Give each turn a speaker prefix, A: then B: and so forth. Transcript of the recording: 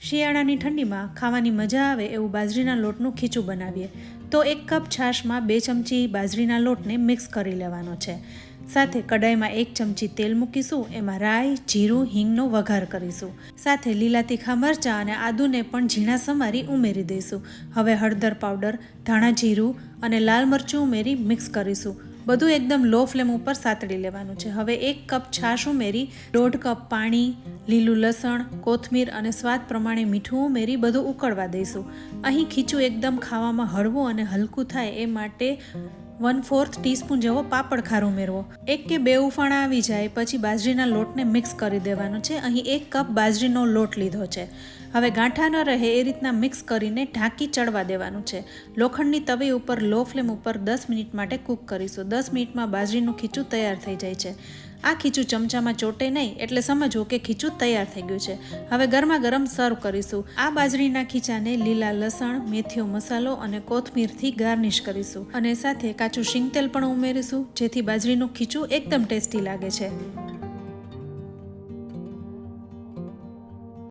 A: શિયાળાની ઠંડીમાં ખાવાની મજા આવે એવું બાજરીના લોટનું ખીચું બનાવીએ તો 1 કપ છાશમાં 2 ચમચી બાજરીના લોટને મિક્સ કરી લેવાનો છે. સાથે કડાઈમાં 1 ચમચી તેલ મૂકીશું. એમાં રાઈ, જીરું, હિંગનો વઘાર કરીશું. સાથે લીલા તીખા મરચાં અને આદુને પણ ઝીણા સમારી ઉમેરી દઈશું. હવે હળદર પાવડર, ધાણા જીરું અને લાલ મરચું ઉમેરી મિક્સ કરીશું. બધું એકદમ લો ફ્લેમ ઉપર સાતળી લેવાનું છે. હવે 1 કપ છાશ ઉમેરી 1.5 કપ પાણી, લીલું લસણ, કોથમીર અને સ્વાદ પ્રમાણે મીઠું ઉમેરી બધું ઉકળવા દઈશું. અહીં ખીચું એકદમ ખાવામાં હળવું અને હલકું થાય એ માટે 1/4 ટીસ્પૂન જેવો પાપડ ખાર ઉમેરવો. 1 કે 2 ઉફાણા આવી જાય પછી બાજરીના લોટને મિક્સ કરી દેવાનો છે. અહીં 1 કપ બાજરીનો લોટ લીધો છે. હવે ગાંઠા ન રહે એ રીતના મિક્સ કરીને ઢાંકી ચડવા દેવાનું છે. લોખંડની તવી ઉપર લો ફ્લેમ ઉપર 10 મિનિટ માટે કૂક કરીશું. 10 મિનિટમાં બાજરીનું ખીચું તૈયાર થઈ જાય છે. આ ખીચું ચમચામાં ચોટે નહીં એટલે સમજવું કે ખીચું તૈયાર થઈ ગયું છે. હવે ગરમા ગરમ સર્વ કરીશું. આ બાજરીના ખીચાને લીલા લસણ, મેથીયો મસાલો અને કોથમીરથી ગાર્નિશ કરીશું અને સાથે કાચું શીંગ તેલ પણ ઉમેરીશું જેથી બાજરીનું ખીચું એકદમ ટેસ્ટી લાગે છે.